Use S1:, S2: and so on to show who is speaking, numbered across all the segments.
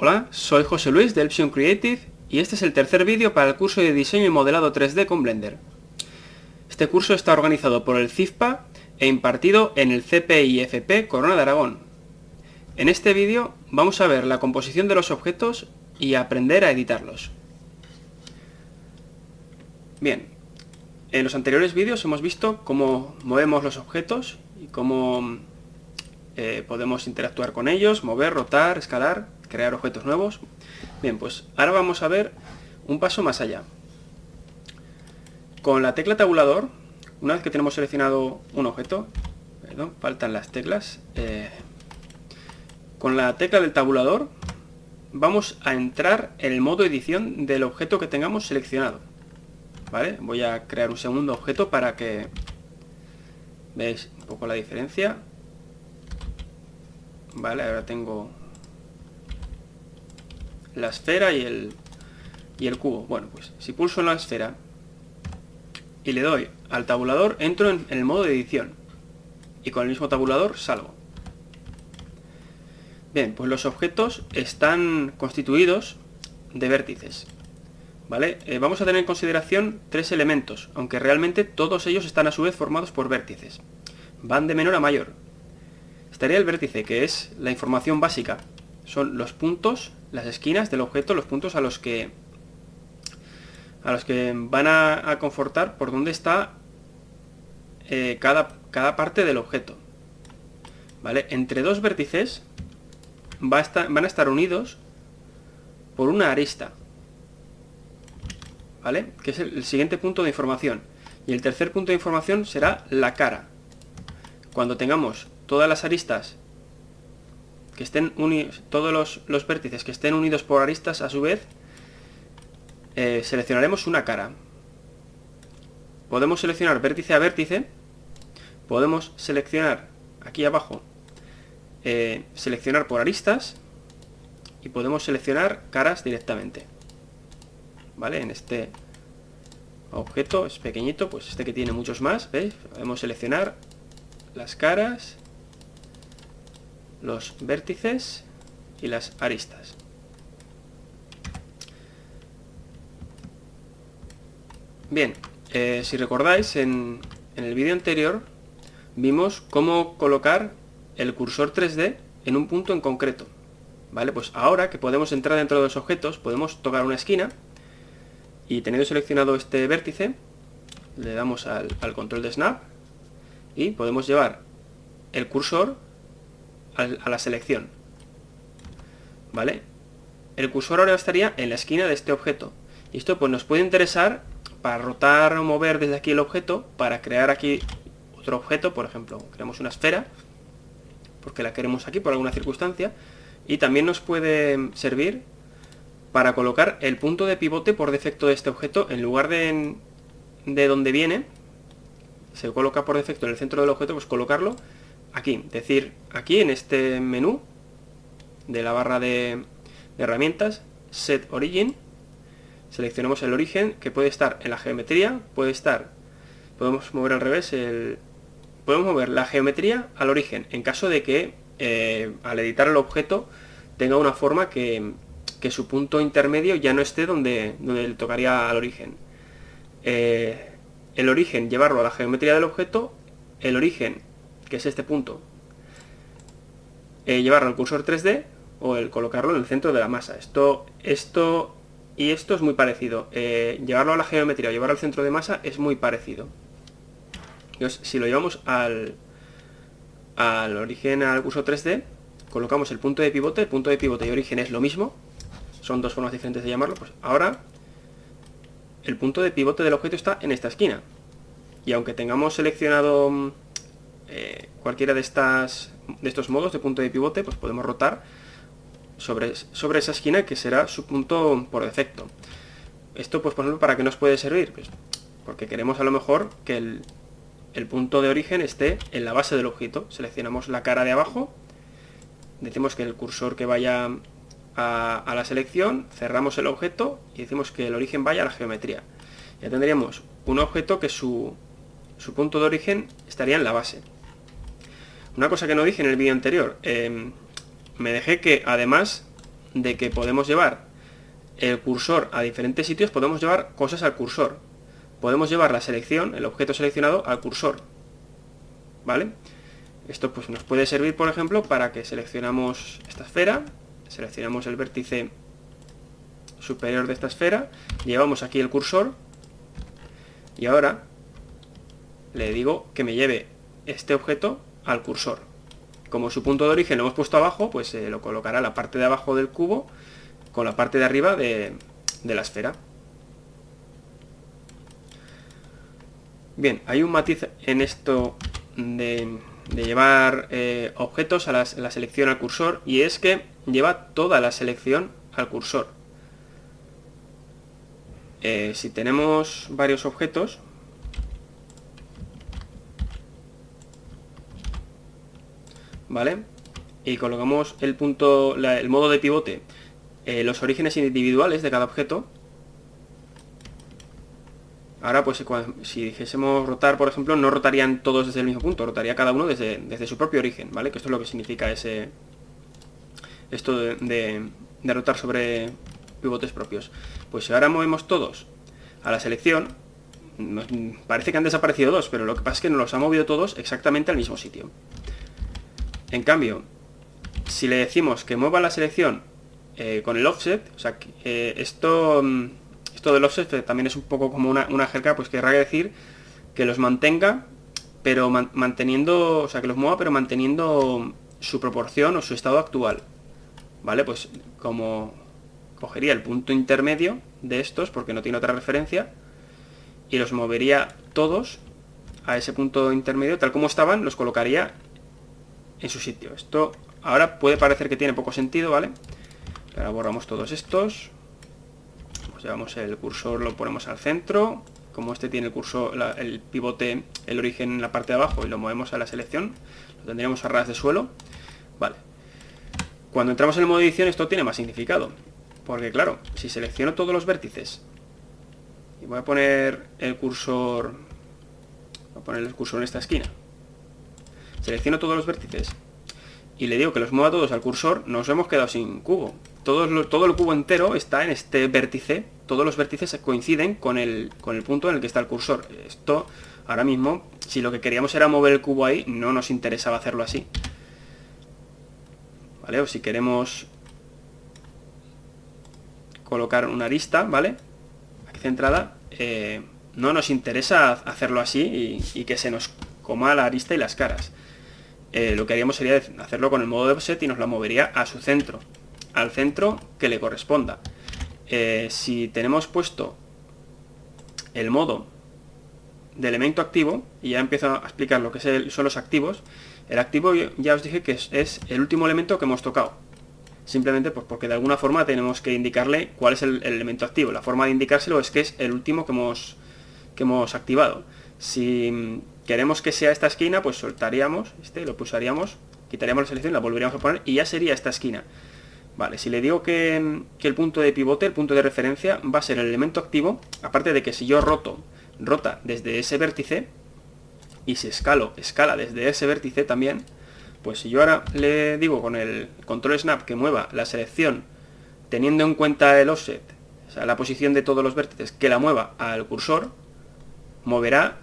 S1: Hola, soy José Luis de Elpsion Creative y este es el tercer vídeo para el curso de diseño y modelado 3D con Blender. Este curso está organizado por el CIFPA e impartido en el CPIFP Corona de Aragón. En este vídeo vamos a ver la composición de los objetos y aprender a editarlos. Bien, en los anteriores vídeos hemos visto cómo movemos los objetos y cómo podemos interactuar con ellos, mover, rotar, escalar, crear objetos nuevos. Bien, pues ahora vamos a ver un paso más allá. Con la tecla tabulador, una vez que tenemos seleccionado un objeto, perdón, faltan las teclas, con la tecla del tabulador vamos a entrar en el modo edición del objeto que tengamos seleccionado. ¿Vale? Voy a crear un segundo objeto para que veáis un poco la diferencia. Vale, ahora tengo la esfera y el cubo. Bueno, pues si pulso en la esfera y le doy al tabulador, entro en el modo de edición y con el mismo tabulador salgo. Bien, pues los objetos están constituidos de vértices, ¿vale? Vamos a tener en consideración tres elementos, aunque realmente todos ellos están a su vez formados por vértices. Van de menor a mayor. Estaría el vértice, que es la información básica. Son los puntos, las esquinas del objeto, los puntos a los que van a confortar por dónde está cada parte del objeto. ¿Vale? Entre dos vértices van a estar unidos por una arista, ¿vale? Que es el siguiente punto de información. Y el tercer punto de información será la cara. Cuando tengamos todas las aristas que estén unidos, todos los vértices que estén unidos por aristas a su vez, seleccionaremos una cara. Podemos seleccionar vértice a vértice, podemos seleccionar aquí abajo, seleccionar por aristas, y podemos seleccionar caras directamente. ¿Vale? En este objeto es pequeñito, pues este que tiene muchos más, ¿veis? Podemos seleccionar las caras, los vértices y las aristas. Bien, si recordáis, en el vídeo anterior vimos cómo colocar el cursor 3D en un punto en concreto. ¿Vale? Pues ahora que podemos entrar dentro de los objetos, podemos tocar una esquina y teniendo seleccionado este vértice, le damos al control de Snap y podemos llevar el cursor a la selección. ¿Vale? El cursor ahora estaría en la esquina de este objeto. Y esto pues nos puede interesar para rotar o mover desde aquí el objeto, para crear aquí otro objeto. Por ejemplo, creamos una esfera porque la queremos aquí por alguna circunstancia, y también nos puede servir para colocar el punto de pivote por defecto de este objeto. En lugar de donde viene, se coloca por defecto en el centro del objeto, pues colocarlo aquí, decir aquí en este menú de la barra de herramientas, Set Origin, seleccionamos el origen, que puede estar en la geometría, podemos mover al revés, podemos mover la geometría al origen, en caso de que al editar el objeto tenga una forma que su punto intermedio ya no esté donde le tocaría al origen. El origen, llevarlo a la geometría del objeto, el origen, que es este punto, llevarlo al cursor 3D o el colocarlo en el centro de la masa. Esto y esto es muy parecido. Llevarlo a la geometría o llevarlo al centro de masa es muy parecido. Entonces, si lo llevamos al origen, al cursor 3D, colocamos el punto de pivote. El punto de pivote y origen es lo mismo, son dos formas diferentes de llamarlo. Pues ahora el punto de pivote del objeto está en esta esquina, y aunque tengamos seleccionado cualquiera de estos modos de punto de pivote, pues podemos rotar sobre esa esquina, que será su punto por defecto. Esto, pues por ejemplo, ¿para qué nos puede servir? Pues porque queremos a lo mejor que el punto de origen esté en la base del objeto. Seleccionamos la cara de abajo, decimos que el cursor que vaya a la selección, cerramos el objeto y decimos que el origen vaya a la geometría. Ya tendríamos un objeto que su punto de origen estaría en la base. Una cosa que no dije en el vídeo anterior, me dejé que además de que podemos llevar el cursor a diferentes sitios, podemos llevar cosas al cursor. Podemos llevar la selección, el objeto seleccionado, al cursor. ¿Vale? Esto pues nos puede servir, por ejemplo, para que seleccionamos esta esfera, seleccionamos el vértice superior de esta esfera, llevamos aquí el cursor y ahora le digo que me lleve este objeto al cursor. Como su punto de origen lo hemos puesto abajo, pues lo colocará la parte de abajo del cubo con la parte de arriba de la esfera. Bien, hay un matiz en esto de llevar objetos a la selección al cursor, y es que lleva toda la selección al cursor. Si tenemos varios objetos, ¿vale? Y colocamos el punto, el modo de pivote, los orígenes individuales de cada objeto. Ahora pues si dijésemos rotar, por ejemplo, no rotarían todos desde el mismo punto, rotaría cada uno desde su propio origen, ¿vale? Que esto es lo que significa esto de rotar sobre pivotes propios. Pues si ahora movemos todos a la selección, parece que han desaparecido dos, pero lo que pasa es que nos los ha movido todos exactamente al mismo sitio. En cambio, si le decimos que mueva la selección con el offset, o sea, esto del offset también es un poco como una jerga, pues querrá decir que los mantenga, pero manteniendo, o sea, que los mueva, pero manteniendo su proporción o su estado actual. ¿Vale? Pues como cogería el punto intermedio de estos, porque no tiene otra referencia, y los movería todos a ese punto intermedio, tal como estaban, los colocaría en su sitio. Esto ahora puede parecer que tiene poco sentido, ¿vale? Ahora borramos todos estos. Pues llevamos el cursor, lo ponemos al centro. Como este tiene el cursor, el pivote, el origen en la parte de abajo, y lo movemos a la selección, lo tendríamos a ras de suelo. Vale. Cuando entramos en el modo edición, esto tiene más significado. Porque claro, si selecciono todos los vértices y voy a poner el cursor, en esta esquina, selecciono todos los vértices y le digo que los mueva todos al cursor, nos hemos quedado sin cubo. Todo el cubo entero está en este vértice, todos los vértices coinciden con el punto en el que está el cursor. Esto, ahora mismo, si lo que queríamos era mover el cubo ahí, no nos interesaba hacerlo así. ¿Vale? O si queremos colocar una arista, ¿vale? Aquí centrada, no nos interesa hacerlo así y que se nos coma la arista y las caras. Lo que haríamos sería hacerlo con el modo de offset y nos la movería a su centro, al centro que le corresponda. Si tenemos puesto el modo de elemento activo, y ya empiezo a explicar lo que son los activos, el activo ya os dije que es el último elemento que hemos tocado. Simplemente pues porque de alguna forma tenemos que indicarle cuál es el elemento activo. La forma de indicárselo es que es el último que hemos activado. Si queremos que sea esta esquina, pues soltaríamos lo pulsaríamos, quitaríamos la selección, la volveríamos a poner y ya sería esta esquina. Vale, si le digo que el punto de pivote, el punto de referencia, va a ser el elemento activo, aparte de que si yo rota desde ese vértice, y si escala desde ese vértice también, pues si yo ahora le digo con el control snap que mueva la selección teniendo en cuenta el offset, o sea, la posición de todos los vértices, que la mueva al cursor, moverá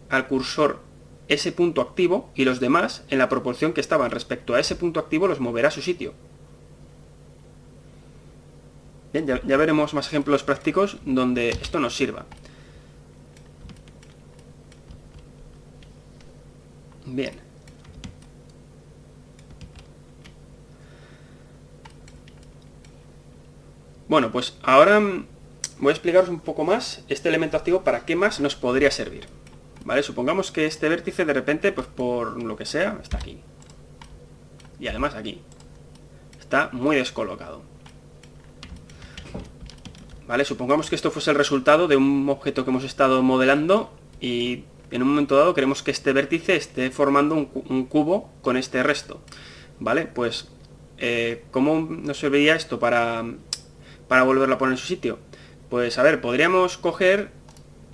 S1: al cursor ese punto activo y los demás, en la proporción que estaban respecto a ese punto activo, los moverá a su sitio. Bien, ya veremos más ejemplos prácticos donde esto nos sirva. Bien. Bueno, pues ahora voy a explicaros un poco más este elemento activo, para qué más nos podría servir. ¿Vale? Supongamos que este vértice de repente, pues por lo que sea, está aquí. Y además aquí. Está muy descolocado. ¿Vale? Supongamos que esto fuese el resultado de un objeto que hemos estado modelando y en un momento dado queremos que este vértice esté formando un cubo con este resto. ¿Vale? Pues, ¿cómo nos serviría esto para volverlo a poner en su sitio? Pues a ver, podríamos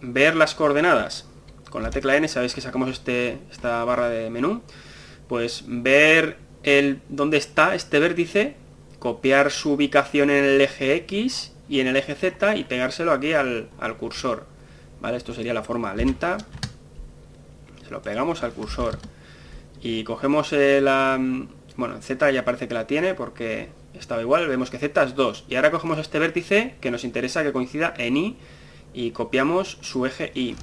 S1: ver las coordenadas. Con la tecla N sabéis que sacamos esta barra de menú. Pues ver dónde está este vértice copiar su ubicación en el eje X y en el eje Z y pegárselo aquí al cursor. ¿Vale? Esto sería la forma lenta. Se lo pegamos al cursor. Y cogemos bueno, Z ya parece que la tiene porque estaba igual. Vemos que Z es 2. Y ahora cogemos este vértice que nos interesa que coincida en Y y copiamos su eje Y.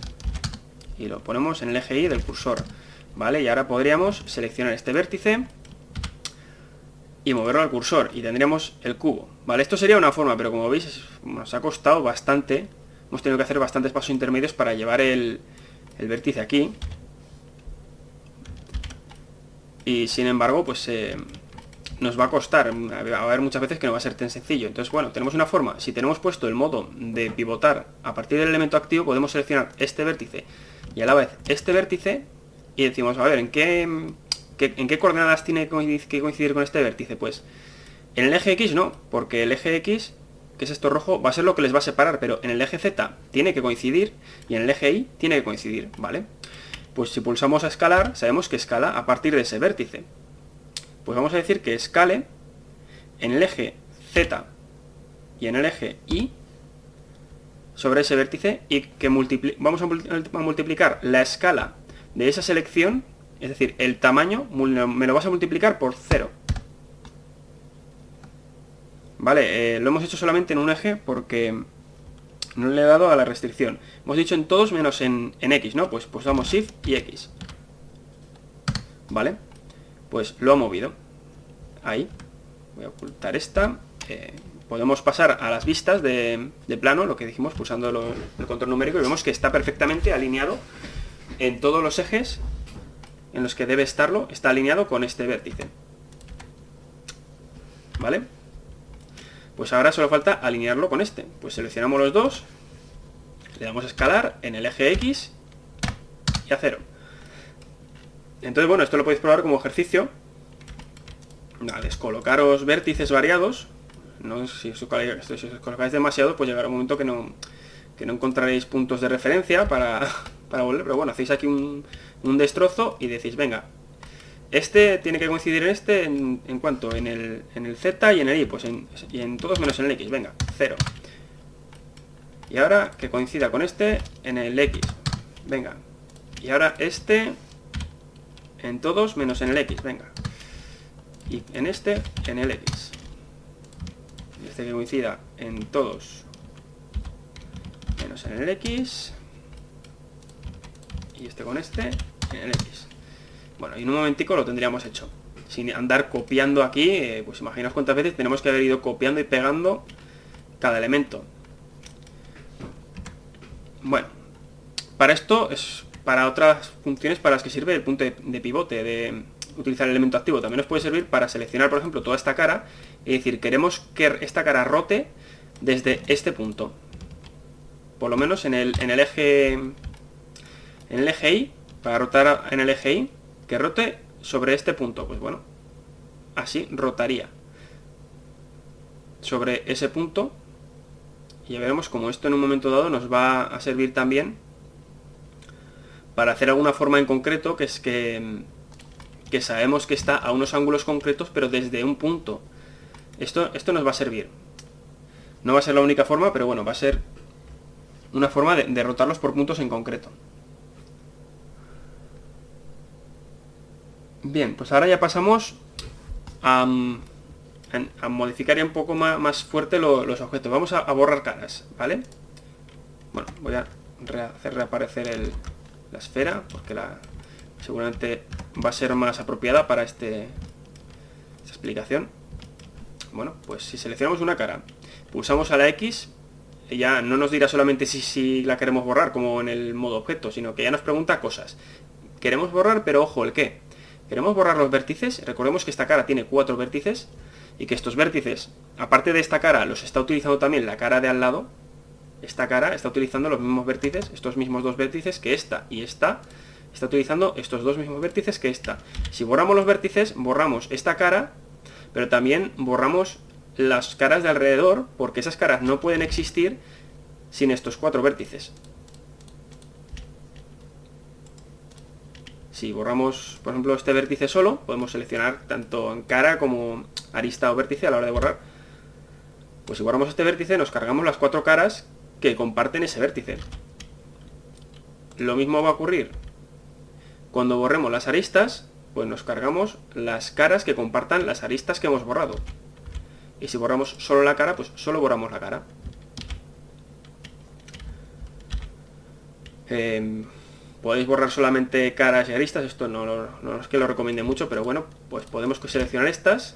S1: Y lo ponemos en el eje Y del cursor. ¿Vale? Y ahora podríamos seleccionar este vértice y moverlo al cursor y tendríamos el cubo. ¿Vale? Esto sería una forma, pero como veis nos ha costado bastante. Hemos tenido que hacer bastantes pasos intermedios para llevar el vértice aquí. Y sin embargo, pues nos va a costar. Va a haber muchas veces que no va a ser tan sencillo. Entonces, bueno, tenemos una forma. Si tenemos puesto el modo de pivotar a partir del elemento activo, podemos seleccionar este vértice y a la vez este vértice y decimos, a ver, ¿en qué coordenadas tiene que coincidir con este vértice? Pues en el eje X no, porque el eje X, que es esto rojo, va a ser lo que les va a separar, pero en el eje Z tiene que coincidir y en el eje Y tiene que coincidir, ¿vale? Pues si pulsamos a escalar, sabemos que escala a partir de ese vértice. Pues vamos a decir que escale en el eje Z y en el eje Y sobre ese vértice y que vamos a multiplicar la escala de esa selección, es decir, el tamaño me lo vas a multiplicar por 0. Vale, lo hemos hecho solamente en un eje porque no le he dado a la restricción. Hemos dicho en todos menos en X, ¿no? Pues damos Shift y X. Vale, pues lo ha movido. Ahí. Voy a ocultar esta. Podemos pasar a las vistas de plano, lo que dijimos, pulsando el control numérico, y vemos que está perfectamente alineado en todos los ejes en los que debe estarlo, está alineado con este vértice. ¿Vale? Pues ahora solo falta alinearlo con este. Pues seleccionamos los dos, le damos a escalar en el eje X y a 0. Entonces, bueno, esto lo podéis probar como ejercicio. Descolocaros vértices variados. No, si os colocáis demasiado, pues llegará un momento que no encontraréis puntos de referencia para volver. Pero bueno, hacéis aquí un destrozo y decís, venga, este tiene que coincidir en este, ¿en cuánto? En el Z y en el Y, pues y en todos menos en el X, venga, 0. Y ahora que coincida con este en el X, venga. Y ahora este en todos menos en el X, venga. Y en este en el X. Y este que coincida en todos menos en el X. Y este con este en el X. Bueno, y en un momentico lo tendríamos hecho. Sin andar copiando aquí, pues imaginaos cuántas veces tenemos que haber ido copiando y pegando cada elemento. Bueno, para esto es para otras funciones para las que sirve el punto de pivote, de utilizar el elemento activo. También nos puede servir para seleccionar, por ejemplo, toda esta cara y decir, queremos que esta cara rote desde este punto. Por lo menos en el eje Y, para rotar en el eje Y, que rote sobre este punto. Pues bueno, así rotaría sobre ese punto. Y ya veremos como esto en un momento dado nos va a servir también para hacer alguna forma en concreto, que es que sabemos que está a unos ángulos concretos, pero desde un punto. Esto nos va a servir. No va a ser la única forma, pero bueno, va a ser una forma de rotarlos por puntos en concreto. Bien, pues ahora ya pasamos a modificar ya un poco más fuerte los objetos. Vamos a borrar caras, ¿vale? Bueno, voy a hacer reaparecer la esfera, porque seguramente va a ser más apropiada para esta explicación. Bueno, pues si seleccionamos una cara, pulsamos a la X, ya no nos dirá solamente si la queremos borrar, como en el modo objeto, sino que ya nos pregunta cosas. Queremos borrar, pero ojo, ¿el qué? Queremos borrar los vértices. Recordemos que esta cara tiene 4 vértices y que estos vértices, aparte de esta cara, los está utilizando también la cara de al lado. Esta cara está utilizando los mismos vértices, estos mismos dos vértices que esta, y esta está utilizando estos dos mismos vértices que esta. Si borramos los vértices, borramos esta cara, pero también borramos las caras de alrededor, porque esas caras no pueden existir sin estos 4 vértices. Si borramos, por ejemplo, este vértice solo, podemos seleccionar tanto en cara como arista o vértice a la hora de borrar. Pues si borramos este vértice, nos cargamos las 4 caras que comparten ese vértice. Lo mismo va a ocurrir cuando borremos las aristas, pues nos cargamos las caras que compartan las aristas que hemos borrado. Y si borramos solo la cara, pues solo borramos la cara. Podéis borrar solamente caras y aristas, esto no es que lo recomiende mucho, pero bueno, pues podemos seleccionar estas,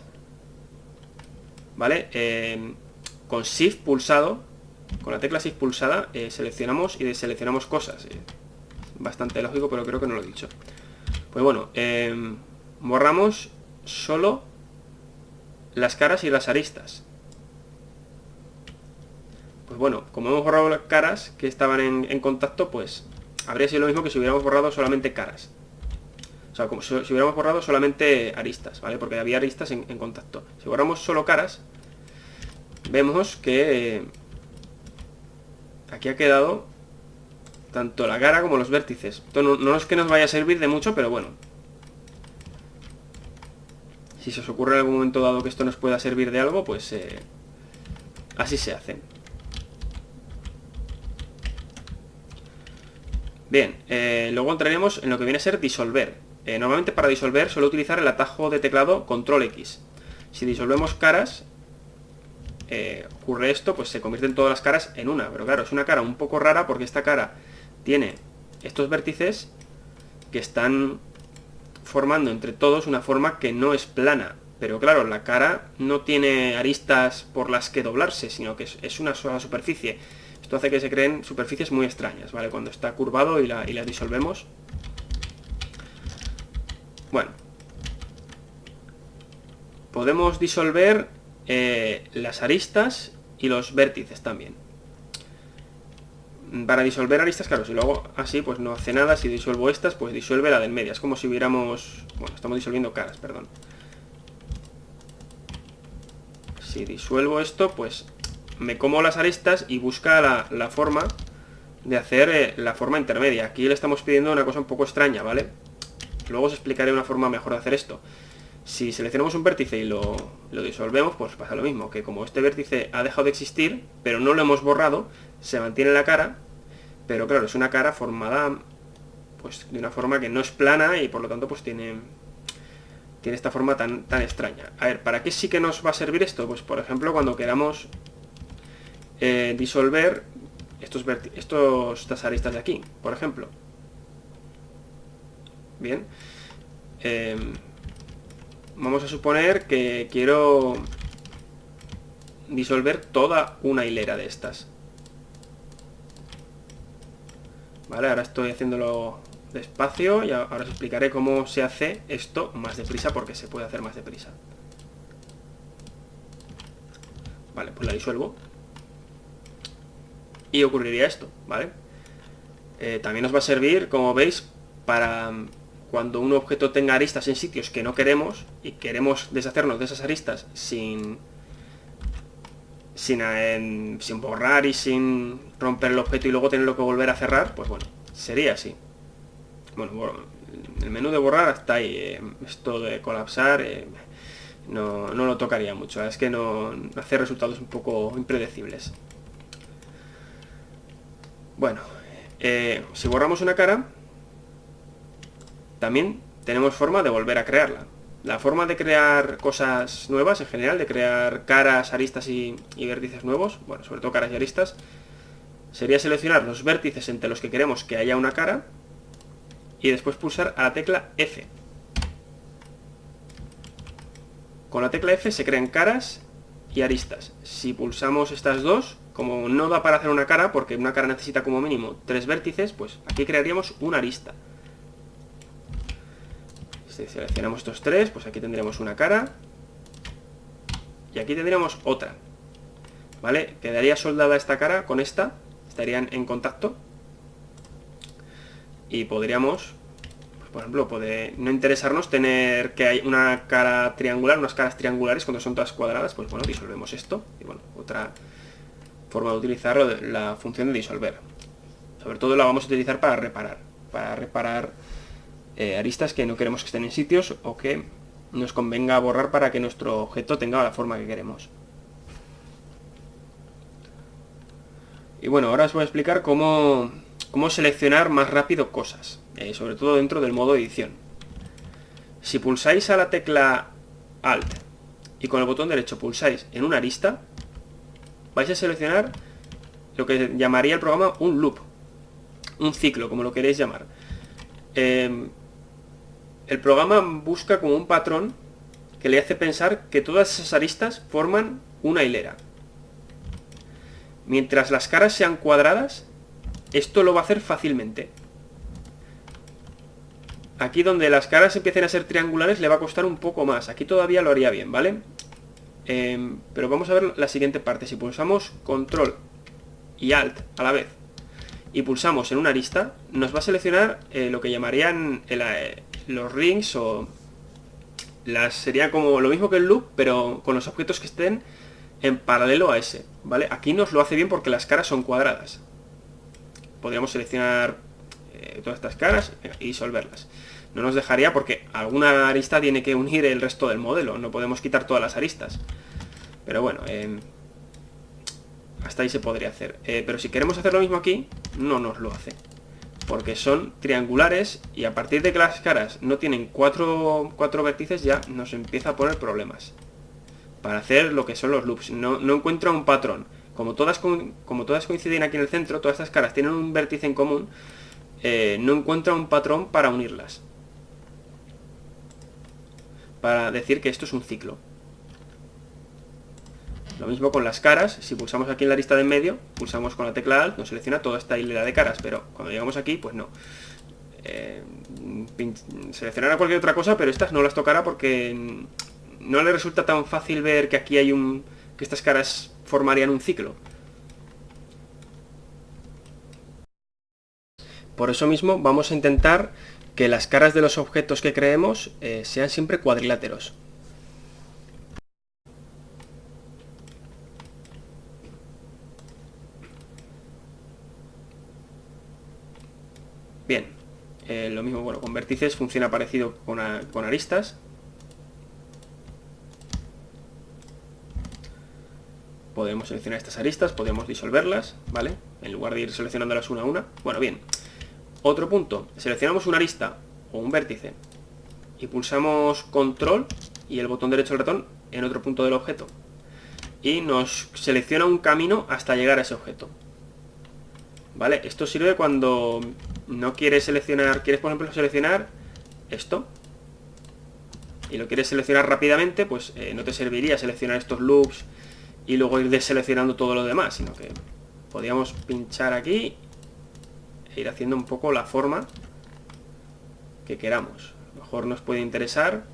S1: ¿vale? Con Shift pulsado, con la tecla Shift pulsada, seleccionamos y deseleccionamos cosas. Bastante lógico, pero creo que no lo he dicho. Pues bueno, borramos solo las caras y las aristas. Pues bueno, como hemos borrado las caras que estaban en contacto, pues habría sido lo mismo que si hubiéramos borrado solamente caras. O sea, como si hubiéramos borrado solamente aristas, ¿vale? Porque había aristas en contacto. Si borramos solo caras, vemos que aquí ha quedado tanto la cara como los vértices. Esto no es que nos vaya a servir de mucho, pero bueno. Si se os ocurre en algún momento dado que esto nos pueda servir de algo, pues así se hace. Bien, luego entraremos en lo que viene a ser disolver. Normalmente para disolver suelo utilizar el atajo de teclado Control X. Si disolvemos caras, ocurre esto, pues se convierten todas las caras en una. Pero claro, es una cara un poco rara porque esta cara tiene estos vértices que están formando entre todos una forma que no es plana. Pero claro, la cara no tiene aristas por las que doblarse, sino que es una sola superficie. Esto hace que se creen superficies muy extrañas, ¿vale? Cuando está curvado y la disolvemos. Bueno. Podemos disolver las aristas y los vértices también. Para disolver aristas, claro, si lo hago así, pues no hace nada. Si disuelvo estas, pues disuelve la del medio. Es como si hubiéramos... Bueno, estamos disolviendo caras, perdón. Si disuelvo esto, pues me como las aristas y busca la forma de hacer la forma intermedia. Aquí le estamos pidiendo una cosa un poco extraña, ¿vale? Luego os explicaré una forma mejor de hacer esto. Si seleccionamos un vértice y lo disolvemos, pues pasa lo mismo, que como este vértice ha dejado de existir, pero no lo hemos borrado, se mantiene la cara, pero claro, es una cara formada pues de una forma que no es plana y por lo tanto pues tiene esta forma tan extraña. A ver, ¿para qué sí que nos va a servir esto? Pues por ejemplo cuando queramos disolver estas aristas de aquí, por ejemplo. Bien. Vamos a suponer que quiero disolver toda una hilera de estas. Vale, ahora estoy haciéndolo despacio y ahora os explicaré cómo se hace esto más deprisa, porque se puede hacer más deprisa. Vale, pues la disuelvo. Y ocurriría esto, ¿vale? También nos va a servir, como veis, para cuando un objeto tenga aristas en sitios que no queremos y queremos deshacernos de esas aristas sin borrar y sin romper el objeto y luego tenerlo que volver a cerrar, pues bueno, sería así. Bueno, el menú de borrar hasta ahí. Esto de colapsar no lo tocaría mucho. Es que no hace resultados un poco impredecibles. Bueno, si borramos una cara, también tenemos forma de volver a crearla. La forma de crear cosas nuevas, en general, de crear caras, aristas y vértices nuevos, bueno, sobre todo caras y aristas, sería seleccionar los vértices entre los que queremos que haya una cara y después pulsar a la tecla F. Con la tecla F se crean caras y aristas. Si pulsamos estas dos, como no da para hacer una cara, porque una cara necesita como mínimo 3 vértices, pues aquí crearíamos una arista. Si seleccionamos estos 3, pues aquí tendríamos una cara y aquí tendríamos otra, ¿vale? Quedaría soldada esta cara con esta, estarían en contacto y podríamos, pues por ejemplo, no interesarnos tener que hay una cara triangular, unas caras triangulares cuando son todas cuadradas, pues bueno, disolvemos esto y bueno, otra forma de utilizar la función de disolver. Sobre todo la vamos a utilizar para reparar aristas que no queremos que estén en sitios o que nos convenga borrar para que nuestro objeto tenga la forma que queremos. Y bueno, ahora os voy a explicar cómo seleccionar más rápido cosas, sobre todo dentro del modo edición. Si pulsáis a la tecla Alt y con el botón derecho pulsáis en una arista, vais a seleccionar lo que llamaría el programa un loop, un ciclo, como lo queréis llamar. El programa busca como un patrón que le hace pensar que todas esas aristas forman una hilera. Mientras las caras sean cuadradas, esto lo va a hacer fácilmente. Aquí donde las caras empiecen a ser triangulares le va a costar un poco más. Aquí todavía lo haría bien, ¿vale? Pero vamos a ver la siguiente parte. Si pulsamos Control y Alt a la vez y pulsamos en una arista, nos va a seleccionar lo que llamarían los rings o sería como lo mismo que el loop, pero con los objetos que estén en paralelo a ese, ¿vale? Aquí nos lo hace bien porque las caras son cuadradas. Podríamos seleccionar todas estas caras y disolverlas. No nos dejaría porque alguna arista tiene que unir el resto del modelo. No podemos quitar todas las aristas. Pero bueno, hasta ahí se podría hacer. Pero si queremos hacer lo mismo aquí, no nos lo hace. Porque son triangulares y a partir de que las caras no tienen cuatro vértices ya nos empieza a poner problemas. Para hacer lo que son los loops. No encuentra un patrón. Como todas coinciden aquí en el centro, todas estas caras tienen un vértice en común, no encuentra un patrón para unirlas. Para decir que esto es un ciclo. Lo mismo con las caras. Si pulsamos aquí en la lista de en medio, pulsamos con la tecla Alt, nos selecciona toda esta hilera de caras, pero cuando llegamos aquí, pues no. Seleccionará cualquier otra cosa, pero estas no las tocará porque no le resulta tan fácil ver que aquí hay que estas caras formarían un ciclo. Por eso mismo vamos a intentar que las caras de los objetos que creemos sean siempre cuadriláteros. Bien, lo mismo, bueno, con vértices funciona parecido con aristas. Podemos seleccionar estas aristas, podemos disolverlas, ¿vale? En lugar de ir seleccionándolas una a una. Bueno, bien. Otro punto, seleccionamos una arista o un vértice y pulsamos Control y el botón derecho del ratón en otro punto del objeto. Y nos selecciona un camino hasta llegar a ese objeto. ¿Vale? Esto sirve cuando no quieres seleccionar, quieres por ejemplo seleccionar esto y lo quieres seleccionar rápidamente, pues no te serviría seleccionar estos loops y luego ir deseleccionando todo lo demás, sino que podríamos pinchar aquí e ir haciendo un poco la forma que queramos. A lo mejor nos puede interesar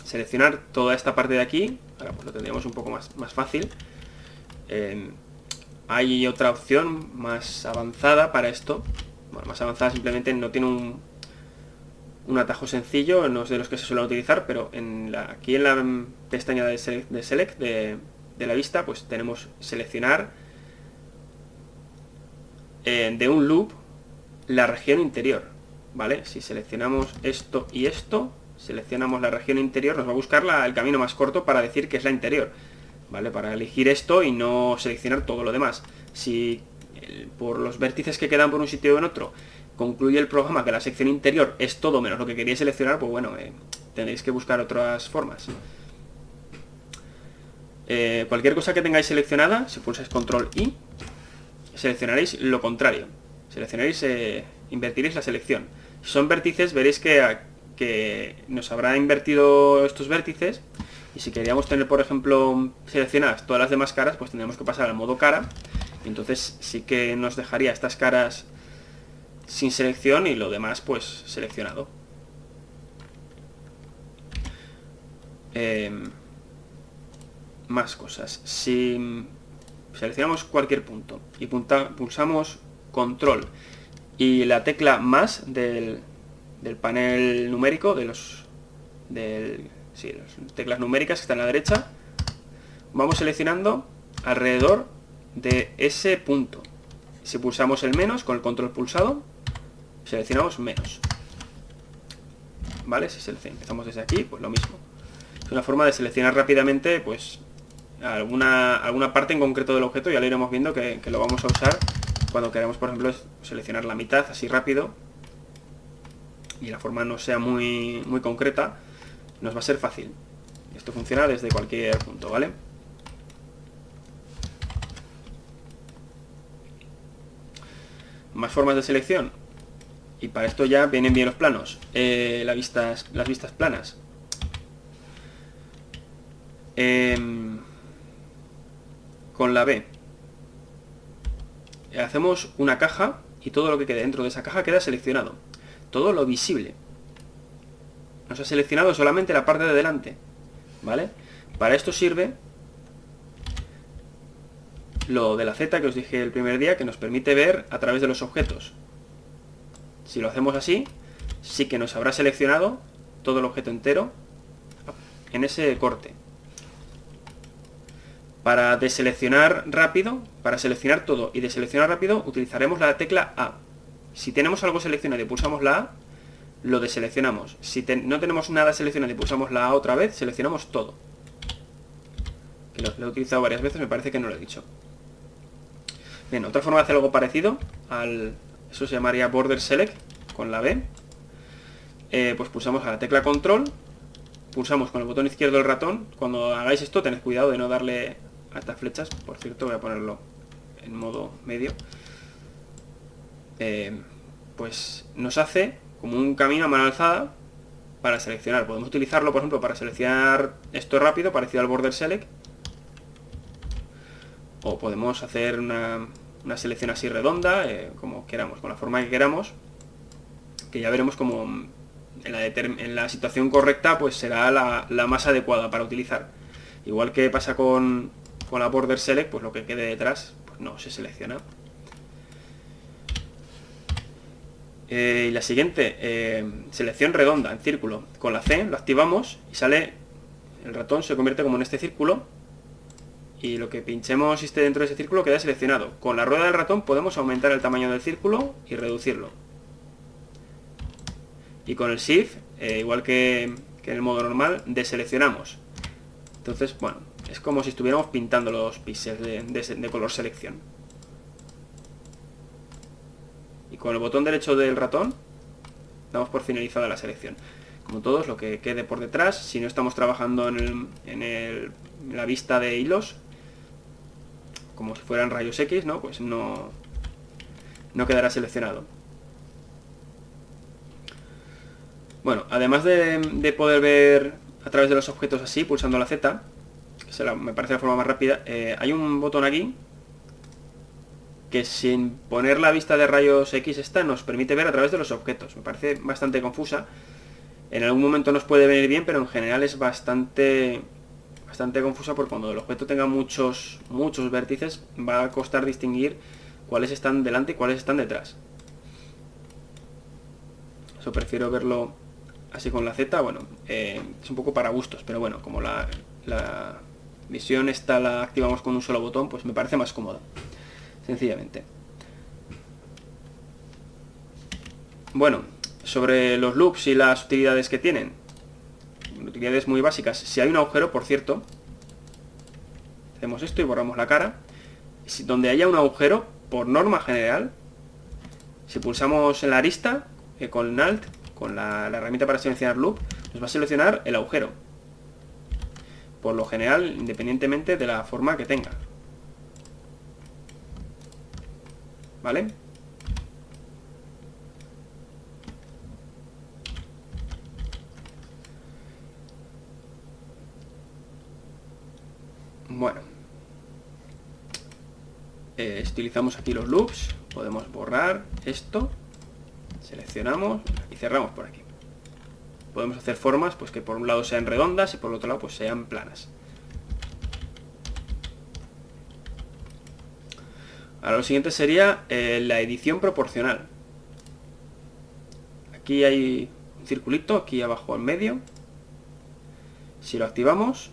S1: seleccionar toda esta parte de aquí. Ahora pues lo tendríamos un poco más fácil. Hay otra opción más avanzada para esto. Bueno, más avanzada simplemente no tiene un atajo sencillo, no es de los que se suelen utilizar, pero aquí en la pestaña de Select de la vista, pues tenemos seleccionar de un loop la región interior, ¿vale? Si seleccionamos esto y esto, seleccionamos la región interior, nos va a buscar el camino más corto para decir que es la interior, ¿vale? Para elegir esto y no seleccionar todo lo demás. Si por los vértices que quedan por un sitio o en otro concluye el programa que la sección interior es todo menos lo que queríais seleccionar, pues bueno, tendréis que buscar otras formas. Cualquier cosa que tengáis seleccionada, si pulsáis Control I, seleccionaréis lo contrario. Seleccionaréis, invertiréis la selección. Si son vértices, veréis que nos habrá invertido estos vértices. Y si queríamos tener, por ejemplo, seleccionadas todas las demás caras, pues tendríamos que pasar al modo cara. Y entonces sí que nos dejaría estas caras sin selección y lo demás, pues, seleccionado. Más cosas. Si seleccionamos cualquier punto y pulsamos Control y la tecla más del panel numérico, las teclas numéricas que están a la derecha, vamos seleccionando alrededor de ese punto. Si pulsamos el menos con el control pulsado, seleccionamos menos. ¿vale? Si empezamos desde aquí, pues lo mismo. Es una forma de seleccionar rápidamente, pues, alguna parte en concreto del objeto. Ya lo iremos viendo que lo vamos a usar cuando queramos, por ejemplo, seleccionar la mitad así rápido y la forma no sea muy concreta, nos va a ser fácil. Esto funciona desde cualquier punto, ¿vale? Más formas de selección. Y para esto ya vienen bien los planos. Las vistas planas. Con la B hacemos una caja y todo lo que quede dentro de esa caja queda seleccionado. Todo lo visible. Nos ha seleccionado solamente la parte de delante, ¿vale? Para esto sirve lo de la Z que os dije el primer día, que nos permite ver a través de los objetos. Si lo hacemos así, sí que nos habrá seleccionado todo el objeto entero en ese corte. Para deseleccionar rápido, para seleccionar todo y deseleccionar rápido, utilizaremos la tecla A. Si tenemos algo seleccionado y pulsamos la A, lo deseleccionamos. Si no tenemos nada seleccionado y pulsamos la A otra vez, seleccionamos todo. Lo he utilizado varias veces, me parece que no lo he dicho. Bien, otra forma de hacer algo parecido, eso se llamaría Border Select, con la B. Pues pulsamos a la tecla Control, pulsamos con el botón izquierdo del ratón. Cuando hagáis esto, tened cuidado de no darle a estas flechas. Por cierto, voy a ponerlo en modo medio. Pues nos hace como un camino a mano alzada para seleccionar. Podemos utilizarlo, por ejemplo, para seleccionar esto rápido, parecido al Border Select. O podemos hacer una selección así redonda, como queramos, con la forma que queramos, que ya veremos como en la situación correcta pues será la más adecuada para utilizar. Igual que pasa con la Border Select, pues lo que quede detrás pues no se selecciona. Y la siguiente, selección redonda en círculo. Con la C lo activamos y sale, el ratón se convierte como en este círculo. Y lo que pinchemos y esté dentro de ese círculo queda seleccionado. Con la rueda del ratón podemos aumentar el tamaño del círculo y reducirlo. Y con el Shift, igual que en el modo normal, deseleccionamos. Entonces, bueno, es como si estuviéramos pintando los píxeles de color selección. Y con el botón derecho del ratón damos por finalizada la selección. Como todos, lo que quede por detrás, si no estamos trabajando en la vista de hilos, como si fueran rayos X, ¿no? Pues no quedará seleccionado. Bueno, además de poder ver a través de los objetos así, pulsando la Z, que me parece la forma más rápida, hay un botón aquí que sin poner la vista de rayos X nos permite ver a través de los objetos. Me parece bastante confusa. En algún momento nos puede venir bien, pero en general es bastante confusa, porque cuando el objeto tenga muchos vértices va a costar distinguir cuáles están delante y cuáles están detrás. Eso prefiero verlo así con la Z. Bueno, es un poco para gustos, pero bueno, como la visión esta la activamos con un solo botón, pues me parece más cómoda, sencillamente. Bueno, sobre los loops y las utilidades que tienen, utilidades muy básicas. Si hay un agujero, por cierto, hacemos esto y borramos la cara. Donde haya un agujero, por norma general, si pulsamos en la arista con Alt, con la herramienta para seleccionar loop, nos va a seleccionar el agujero, por lo general, independientemente de la forma que tenga. ¿Vale? Bueno, si utilizamos aquí los loops, podemos borrar esto, seleccionamos y cerramos por aquí. Podemos hacer formas pues que por un lado sean redondas y por el otro lado pues sean planas. Ahora lo siguiente sería la edición proporcional. Aquí hay un circulito, aquí abajo en medio. Si lo activamos,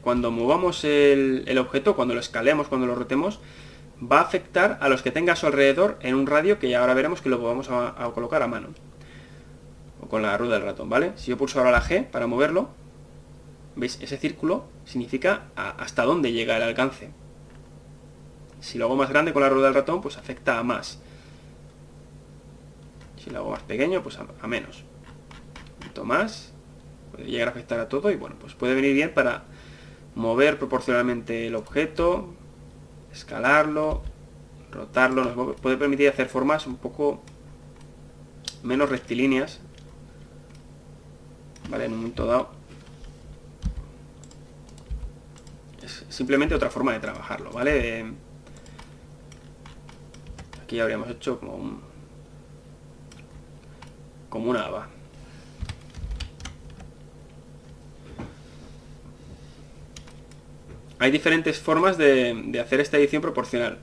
S1: cuando movamos el objeto, cuando lo escalemos, cuando lo rotemos, va a afectar a los que tenga a su alrededor en un radio que ahora veremos que lo vamos a colocar a mano. con la rueda del ratón, ¿vale? Si yo pulso ahora la G para moverlo, ¿veis? Ese círculo significa hasta dónde llega el alcance. Si lo hago más grande con la rueda del ratón, pues afecta a más. Si lo hago más pequeño, pues a menos. Cuanto más, puede llegar a afectar a todo y bueno, pues puede venir bien para mover proporcionalmente el objeto, escalarlo, rotarlo, nos puede permitir hacer formas un poco menos rectilíneas, ¿vale? En un momento dado. Es simplemente otra forma de trabajarlo, ¿vale? Aquí ya habríamos hecho como una haba. Hay diferentes formas de hacer esta edición proporcional.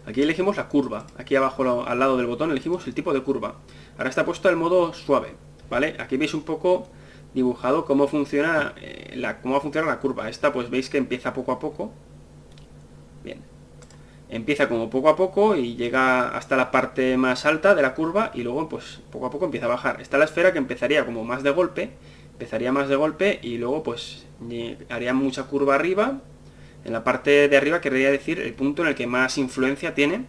S1: Aquí elegimos la curva. Aquí abajo al lado del botón elegimos el tipo de curva. Ahora está puesto el modo suave, ¿vale? Aquí veis un poco dibujado cómo funciona cómo va a funcionar la curva. Esta pues veis que empieza poco a poco. Bien. Empieza como poco a poco y llega hasta la parte más alta de la curva y luego pues poco a poco empieza a bajar. Está la esfera que empezaría como más de golpe. Empezaría más de golpe y luego pues haría mucha curva arriba. En la parte de arriba querría decir el punto en el que más influencia tiene.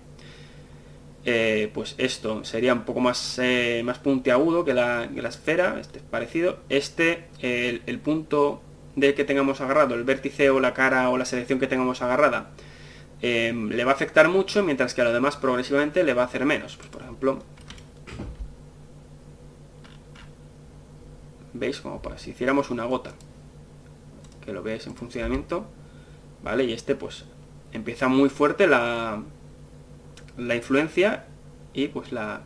S1: Pues esto sería un poco más puntiagudo que la esfera. Este es parecido. El punto del que tengamos agarrado, el vértice o la cara o la selección que tengamos agarrada, le va a afectar mucho, mientras que a lo demás progresivamente le va a hacer menos. Pues por ejemplo, ¿veis? Como si hiciéramos una gota, que lo veáis en funcionamiento, ¿vale? Y pues empieza muy fuerte la influencia y pues la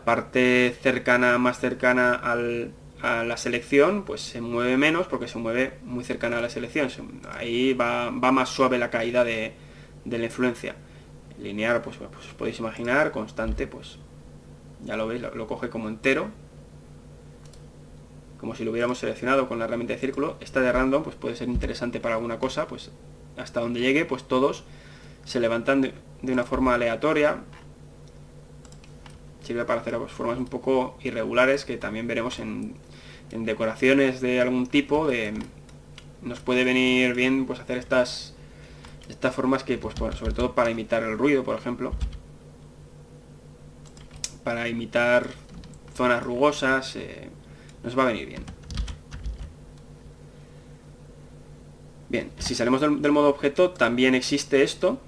S1: parte más cercana a la selección pues se mueve menos porque se mueve muy cercana a la selección. Ahí va más suave la caída de la influencia. Lineal, pues os podéis imaginar, constante, pues ya lo veis, lo coge como entero, como si lo hubiéramos seleccionado con la herramienta de círculo. Esta de random pues puede ser interesante para alguna cosa, pues hasta donde llegue pues todos se levantan de una forma aleatoria. Sirve para hacer pues, formas un poco irregulares que también veremos en decoraciones de algún tipo. Nos puede venir bien pues hacer estas formas que pues sobre todo para imitar el ruido, por ejemplo, para imitar zonas rugosas, nos va a venir bien. Bien, si salimos del modo objeto también existe esto.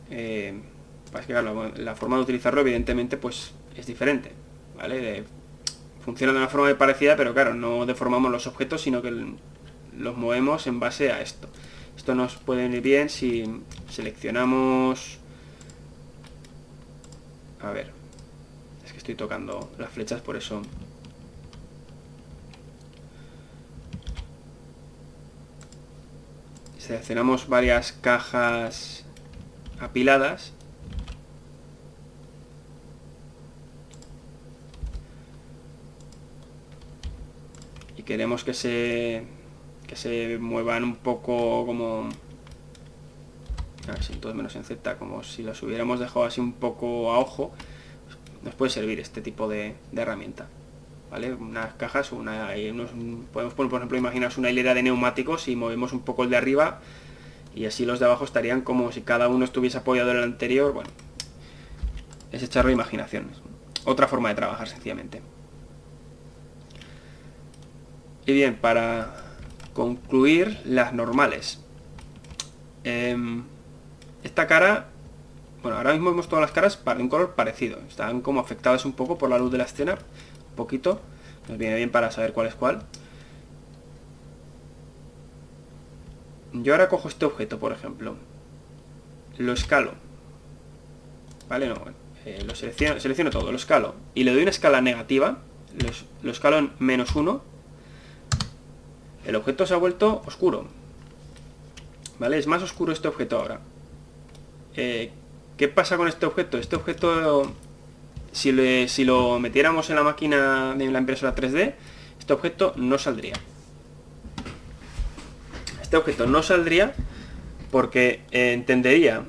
S1: Pues que claro, la forma de utilizarlo evidentemente pues es diferente, ¿vale? Funciona de una forma muy parecida, pero claro, no deformamos los objetos, sino que los movemos en base a esto. Esto nos puede venir bien si seleccionamos... A ver, es que estoy tocando las flechas, por eso... Seleccionamos varias cajas apiladas. Y queremos que se muevan un poco como... A ver si todo menos en Z, como si los hubiéramos dejado así un poco a ojo. Nos puede servir este tipo de herramienta, ¿vale? Unas cajas, podemos poner, por ejemplo, imaginaos una hilera de neumáticos y movemos un poco el de arriba y así los de abajo estarían como si cada uno estuviese apoyado en el anterior. Bueno, es echarle imaginación. Otra forma de trabajar sencillamente. Y bien, para concluir, las normales. Esta cara, bueno, ahora mismo vemos todas las caras de un color parecido. Están como afectadas un poco por la luz de la escena, un poquito. Nos viene bien para saber cuál es cuál. Yo ahora cojo este objeto, por ejemplo. Lo escalo. ¿Vale? No, bueno, lo selecciono todo, lo escalo. Y le doy una escala negativa. Lo escalo en -1. El objeto se ha vuelto oscuro. ¿Vale? Es más oscuro este objeto ahora. ¿Qué pasa con este objeto? Este objeto, si lo metiéramos en la máquina de la impresora 3D, este objeto no saldría. Este objeto no saldría porque entendería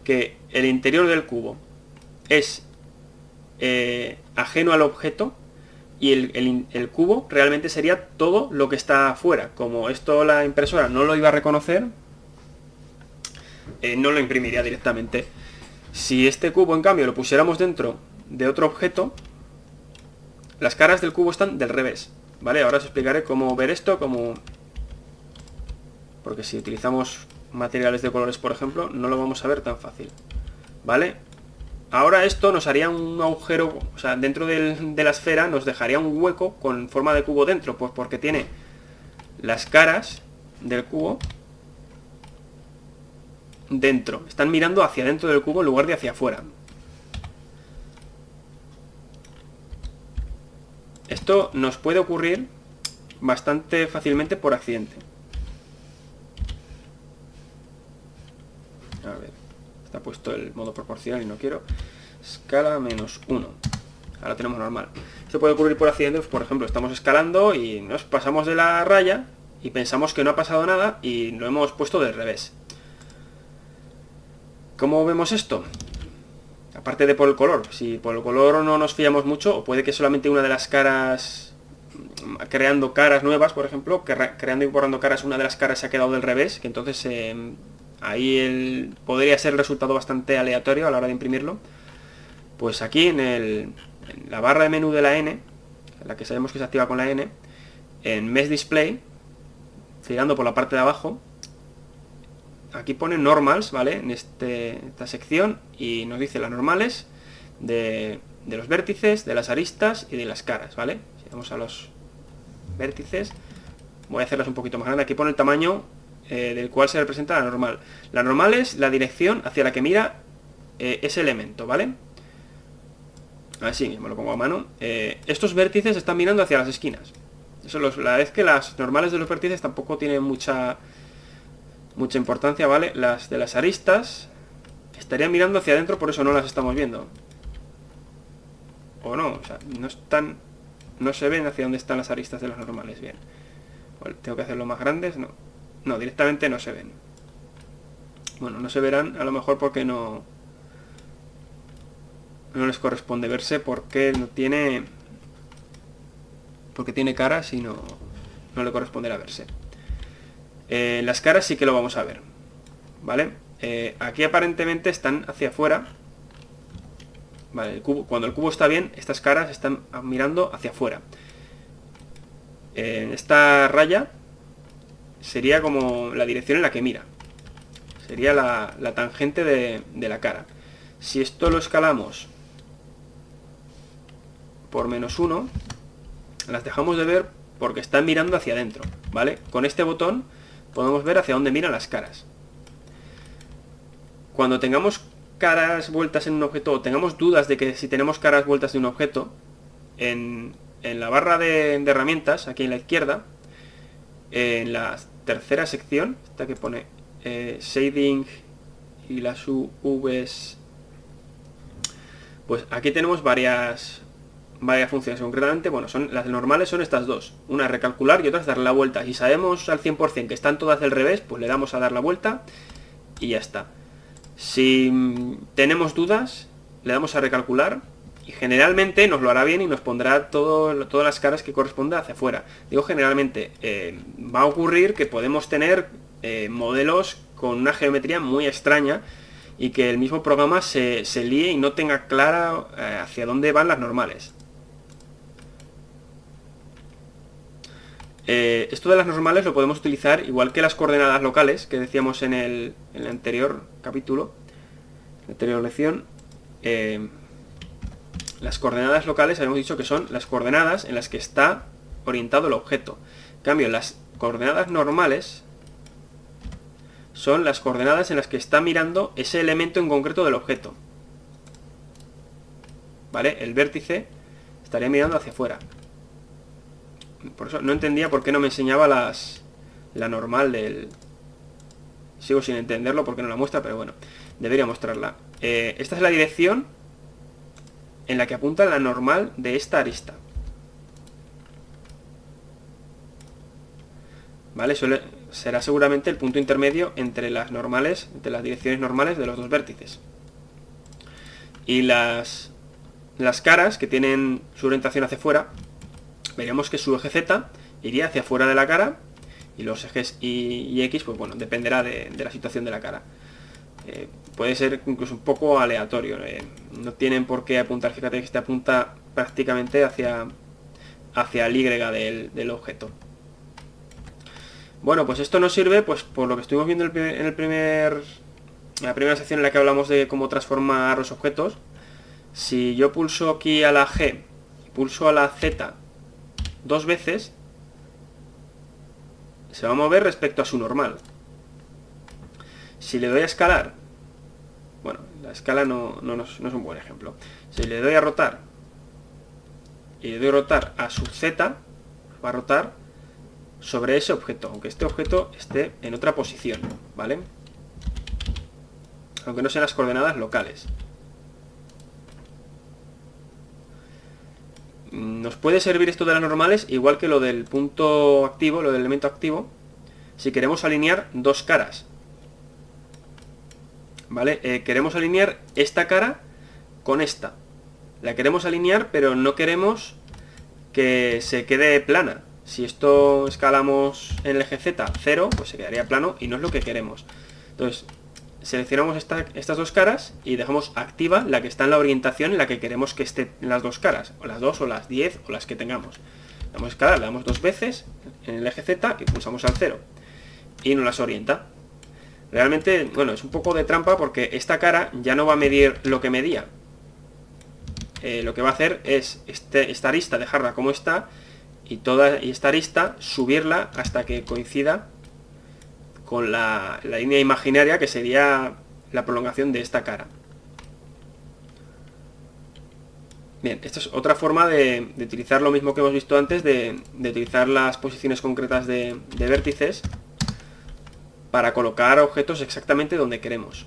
S1: que el interior del cubo es ajeno al objeto, y el cubo realmente sería todo lo que está afuera. Como esto la impresora no lo iba a reconocer, no lo imprimiría directamente. Si este cubo, en cambio, lo pusiéramos dentro de otro objeto, las caras del cubo están del revés, ¿vale? Ahora os explicaré cómo ver esto, porque si utilizamos materiales de colores, por ejemplo, no lo vamos a ver tan fácil, ¿vale? Ahora esto nos haría un agujero, o sea, dentro de la esfera nos dejaría un hueco con forma de cubo dentro, pues porque tiene las caras del cubo dentro, están mirando hacia dentro del cubo en lugar de hacia afuera. Esto nos puede ocurrir bastante fácilmente por accidente. A ver, está puesto el modo proporcional y no quiero. Escala -1. Ahora tenemos normal. Esto puede ocurrir por accidente, pues, por ejemplo, estamos escalando y nos pasamos de la raya y pensamos que no ha pasado nada y lo hemos puesto del revés. ¿Cómo vemos esto? Aparte de por el color. Si por el color no nos fiamos mucho, o puede que solamente una de las caras, creando caras nuevas, por ejemplo, creando y borrando caras, una de las caras se ha quedado del revés, que entonces ahí podría ser el resultado bastante aleatorio a la hora de imprimirlo. Pues aquí en la barra de menú de la N, la que sabemos que se activa con la N, en Mesh Display, girando por la parte de abajo, aquí pone Normals, ¿vale? En esta sección, y nos dice las normales de los vértices, de las aristas y de las caras, ¿vale? Si vamos a los vértices, voy a hacerlas un poquito más grandes. Aquí pone el tamaño del cual se representa la normal. La normal es la dirección hacia la que mira ese elemento, ¿vale? Así me lo pongo a mano. Estos vértices están mirando hacia las esquinas. Eso la vez que las normales de los vértices tampoco tienen mucha importancia, ¿vale? Las de las aristas estarían mirando hacia adentro, por eso no las estamos viendo. O no, o sea, no se ven hacia dónde están las aristas de las normales, bien. Bueno, tengo que hacerlo más grandes, no, directamente no se ven. Bueno, no se verán a lo mejor porque no les corresponde verse, porque tiene caras y no le corresponderá verse. Las caras sí que lo vamos a ver, ¿vale? Aquí aparentemente están hacia afuera, ¿vale? Cuando el cubo está bien, estas caras están mirando hacia afuera. Esta raya sería como la dirección en la que mira, sería la tangente de la cara. Si esto lo escalamos por -1, las dejamos de ver porque están mirando hacia adentro, ¿vale? Con este botón podemos ver hacia dónde miran las caras. Cuando tengamos caras vueltas en un objeto, o tengamos dudas de que si tenemos caras vueltas de un objeto, en la barra de herramientas, aquí en la izquierda, en la tercera sección, esta que pone Shading y las UVs, pues aquí tenemos varias funciones. Concretamente, bueno, las normales son estas dos, una es recalcular y otra es dar la vuelta. Si sabemos al 100% que están todas del revés, pues le damos a dar la vuelta y ya está. Si tenemos dudas, le damos a recalcular y generalmente nos lo hará bien y nos pondrá todas las caras que corresponda hacia afuera. Digo generalmente, va a ocurrir que podemos tener modelos con una geometría muy extraña y que el mismo programa se líe y no tenga clara hacia dónde van las normales. Esto de las normales lo podemos utilizar igual que las coordenadas locales que decíamos en el anterior capítulo, en la anterior lección. Las coordenadas locales habíamos dicho que son las coordenadas en las que está orientado el objeto. En cambio, las coordenadas normales son las coordenadas en las que está mirando ese elemento en concreto del objeto, ¿vale? El vértice estaría mirando hacia afuera. Por eso no entendía por qué no me enseñaba la normal del... Sigo sin entenderlo porque no la muestra, pero bueno, debería mostrarla. Esta es la dirección en la que apunta la normal de esta arista, ¿vale? Será seguramente el punto intermedio entre las normales, entre las direcciones normales de los dos vértices. y las caras que tienen su orientación hacia fuera, veríamos que su eje Z iría hacia fuera de la cara, y los ejes Y y X, pues bueno, dependerá de la situación de la cara. Puede ser incluso un poco aleatorio, no tienen por qué apuntar, fíjate que este apunta prácticamente hacia el Y del objeto. Bueno, pues esto nos sirve, pues por lo que estuvimos viendo en la primera sección en la que hablamos de cómo transformar los objetos. Si yo pulso aquí a la G y pulso a la Z 2 veces, se va a mover respecto a su normal. Si le doy a escalar, bueno, la escala no es un buen ejemplo. Si le doy a rotar y le doy a rotar a su Z, va a rotar sobre ese objeto, aunque este objeto esté en otra posición, ¿vale? Aunque no sean las coordenadas locales. Nos puede servir esto de las normales, igual que lo del punto activo, lo del elemento activo, si queremos alinear dos caras. ¿Vale? Queremos alinear esta cara con esta. La queremos alinear, pero no queremos que se quede plana. Si esto escalamos en el eje Z 0, pues se quedaría plano y no es lo que queremos. Entonces, seleccionamos estas dos caras y dejamos activa la que está en la orientación en la que queremos que estén las dos caras, o las 2 o las 10 o las que tengamos. Damos a escalar, le damos 2 veces en el eje Z y pulsamos al 0 y nos las orienta. Realmente, bueno, es un poco de trampa porque esta cara ya no va a medir lo que medía. Lo que va a hacer es esta arista dejarla como está y esta arista subirla hasta que coincida con la línea imaginaria, que sería la prolongación de esta cara. Bien, esta es otra forma de utilizar lo mismo que hemos visto antes, de utilizar las posiciones concretas de vértices para colocar objetos exactamente donde queremos.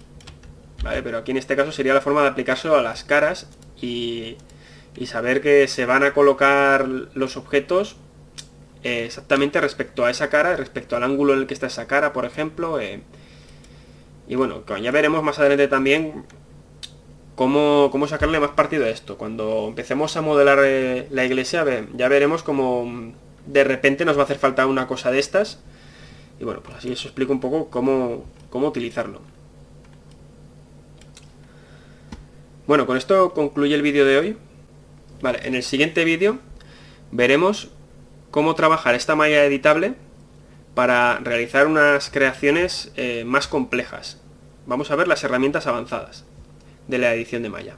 S1: ¿Vale? Pero aquí en este caso sería la forma de aplicárselo a las caras y saber que se van a colocar los objetos exactamente respecto a esa cara, respecto al ángulo en el que está esa cara, por ejemplo. Y bueno, ya veremos más adelante también cómo sacarle más partido a esto. Cuando empecemos a modelar la iglesia, ya veremos cómo de repente nos va a hacer falta una cosa de estas. Y bueno, pues así os explico un poco cómo utilizarlo. Bueno, con esto concluye el vídeo de hoy. Vale, en el siguiente vídeo veremos cómo trabajar esta malla editable para realizar unas creaciones más complejas. Vamos a ver las herramientas avanzadas de la edición de malla.